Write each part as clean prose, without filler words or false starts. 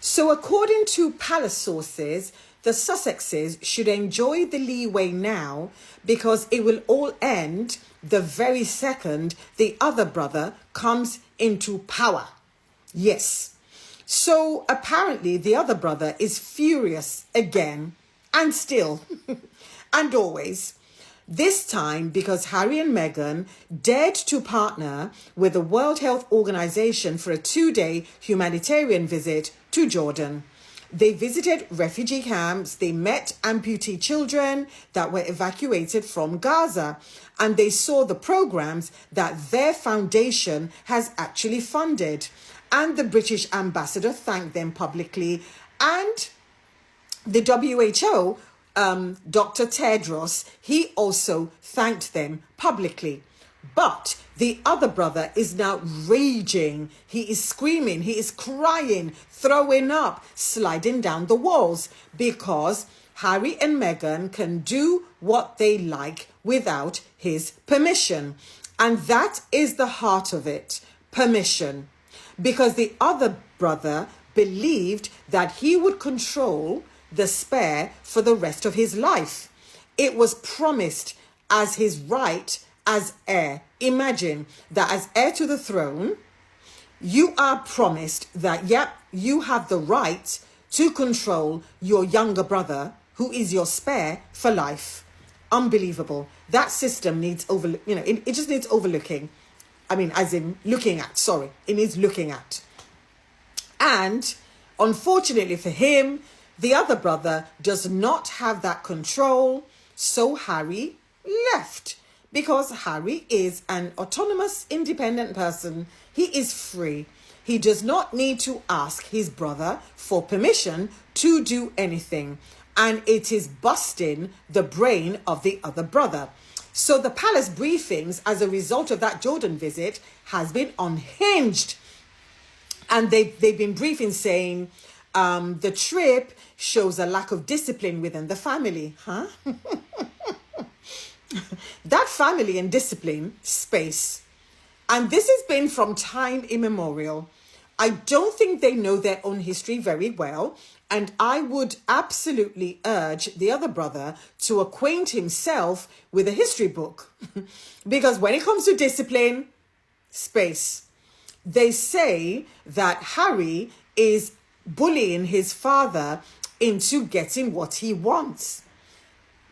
So according to palace sources, the Sussexes should enjoy the leeway now because it will all end the very second the other brother comes into power. Yes. So apparently the other brother is furious again and still and always. This time because Harry and Meghan dared to partner with the World Health Organization for a 2-day humanitarian visit to Jordan. They visited refugee camps, they met amputee children that were evacuated from Gaza, and they saw the programs that their foundation has actually funded. And the British ambassador thanked them publicly, and the WHO, Dr. Tedros, he also thanked them publicly. But the other brother is now raging. He is screaming, he is crying, throwing up, sliding down the walls because Harry and Meghan can do what they like without his permission. And that is the heart of it, permission. Because the other brother believed that he would control the spare for the rest of his life. It was promised as his right as heir. Imagine that as heir to the throne, you are promised that, yep, you have the right to control your younger brother, who is your spare, for life. Unbelievable. That system needs it just needs overlooking. I mean, as in looking at, sorry, it needs looking at. And unfortunately for him, the other brother does not have that control. So Harry left because Harry is an autonomous, independent person. He is free. He does not need to ask his brother for permission to do anything. And it is busting the brain of the other brother. So the palace briefings as a result of that Jordan visit has been unhinged. And they've been briefing saying the trip shows a lack of discipline within the family. Huh? That family and discipline space. And this has been from time immemorial. I don't think they know their own history very well. And I would absolutely urge the other brother to acquaint himself with a history book. Because when it comes to discipline, space, they say that Harry is bullying his father into getting what he wants.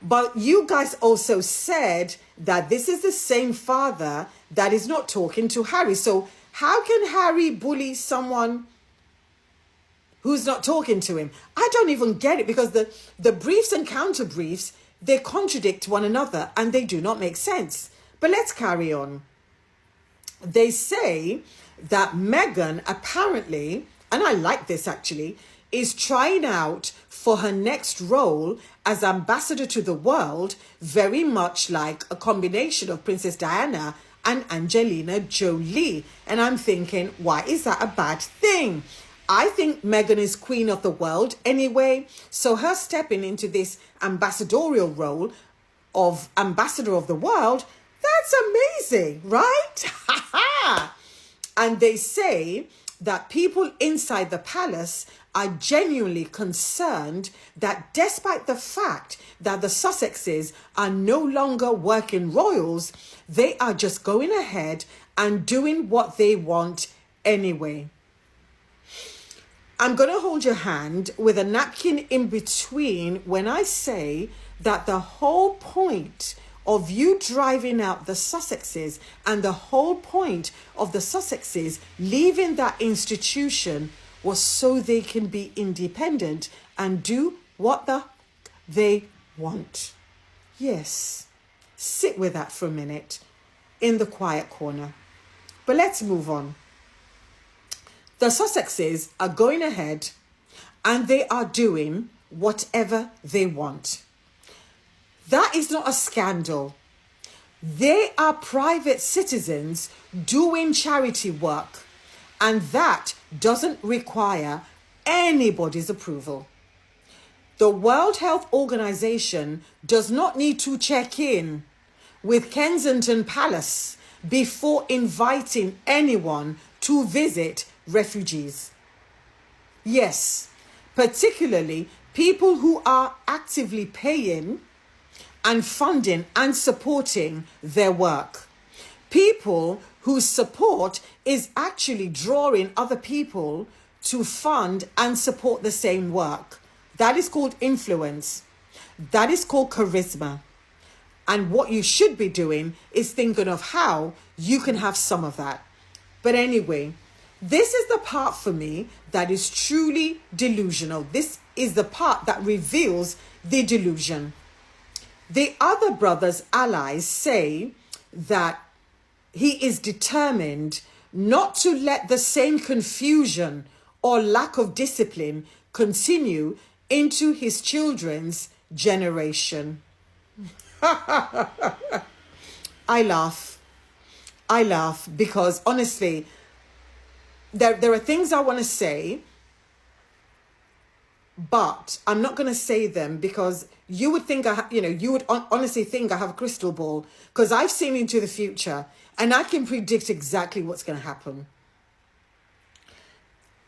But you guys also said that this is the same father that is not talking to Harry. So how can Harry bully someone who's not talking to him? I don't even get it, because the briefs and counter briefs, they contradict one another and they do not make sense. But let's carry on. They say that Meghan apparently, and I like this actually, is trying out for her next role as ambassador to the world, very much like a combination of Princess Diana and Angelina Jolie. And I'm thinking, why is that a bad thing? I think Meghan is queen of the world anyway. So her stepping into this ambassadorial role of ambassador of the world, that's amazing, right? And they say that people inside the palace are genuinely concerned that despite the fact that the Sussexes are no longer working royals, they are just going ahead and doing what they want anyway. I'm going to hold your hand with a napkin in between when I say that the whole point of you driving out the Sussexes and the whole point of the Sussexes leaving that institution was so they can be independent and do what they want. Yes, sit with that for a minute in the quiet corner. But let's move on. The Sussexes are going ahead and they are doing whatever they want. That is not a scandal. They are private citizens doing charity work, and that doesn't require anybody's approval. The World Health Organization does not need to check in with Kensington Palace before inviting anyone to visit refugees. Yes, particularly people who are actively paying and funding and supporting their work. People whose support is actually drawing other people to fund and support the same work. That is called influence. That is called charisma. And what you should be doing is thinking of how you can have some of that. But anyway, this is the part for me that is truly delusional. This is the part that reveals the delusion. The other brother's allies say that he is determined not to let the same confusion or lack of discipline continue into his children's generation. I laugh because honestly, there are things I want to say, but I'm not going to say them because you would think you would honestly think I have a crystal ball, because I've seen into the future and I can predict exactly what's going to happen.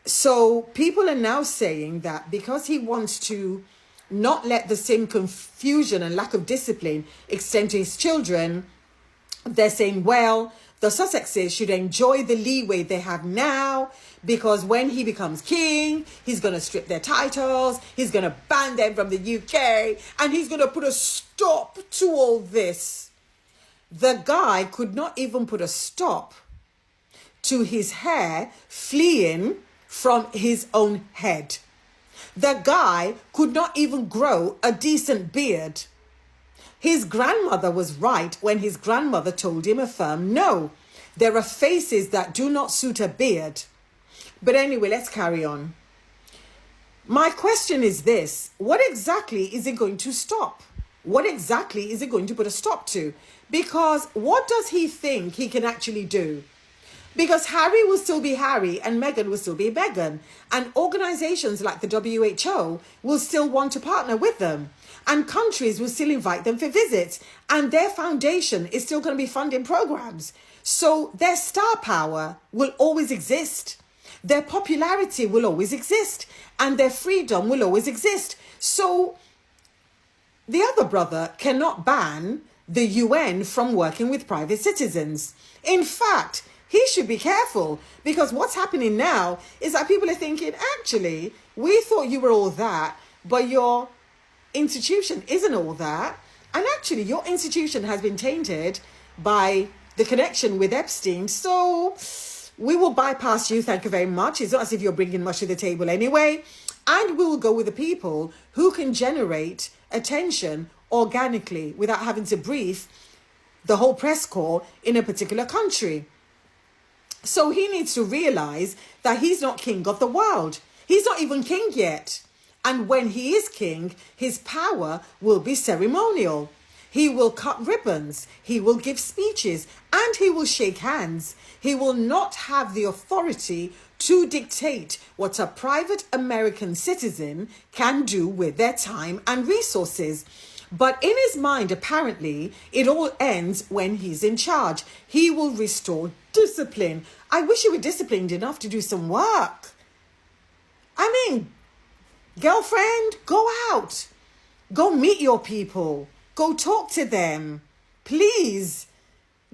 So people are now saying that because he wants to not let the same confusion and lack of discipline extend to his children, they're saying, well, the Sussexes should enjoy the leeway they have now, because when he becomes king, he's going to strip their titles, he's going to ban them from the UK, and he's going to put a stop to all this. The guy could not even put a stop to his hair fleeing from his own head. The guy could not even grow a decent beard. His grandmother was right when his grandmother told him a firm no. There are faces that do not suit a beard. But anyway, let's carry on. My question is this: what exactly is it going to stop? What exactly is it going to put a stop to? Because what does he think he can actually do? Because Harry will still be Harry and Meghan will still be Meghan. And organizations like the WHO will still want to partner with them. And countries will still invite them for visits. And their foundation is still going to be funding programs. So their star power will always exist. Their popularity will always exist. And their freedom will always exist. So the other brother cannot ban the UN from working with private citizens. In fact, he should be careful, because what's happening now is that people are thinking, actually, we thought you were all that, but your institution isn't all that. And actually, your institution has been tainted by the connection with Epstein. So we will bypass you. Thank you very much. It's not as if you're bringing much to the table anyway. And we will go with the people who can generate attention organically without having to brief the whole press corps in a particular country. So he needs to realize that he's not king of the world. He's not even king yet. And when he is king, his power will be ceremonial. He will cut ribbons, he will give speeches, and he will shake hands. He will not have the authority to dictate what a private American citizen can do with their time and resources. But in his mind, apparently, it all ends when he's in charge. He will restore discipline. I wish you were disciplined enough to do some work. I mean, girlfriend, go out. Go meet your people. Go talk to them. Please,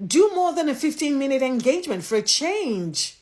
do more than a 15-minute engagement for a change.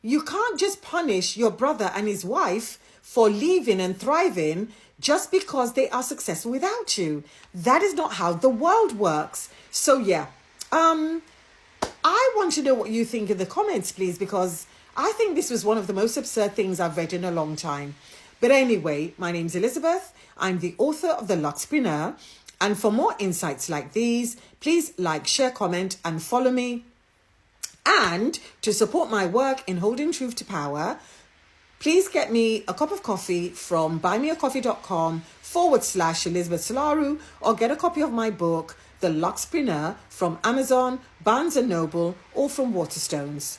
You can't just punish your brother and his wife for leaving and thriving just because they are successful without you. That is not how the world works. So yeah, I want to know what you think in the comments, please, because I think this was one of the most absurd things I've read in a long time. But anyway, my name's Elizabeth. I'm the author of The Luxpreneur. And for more insights like these, please like, share, comment, and follow me. And to support my work in holding truth to power, please get me a cup of coffee from buymeacoffee.com/Elizabeth Solaru, or get a copy of my book, The Luxpreneur, from Amazon, Barnes & Noble, or from Waterstones.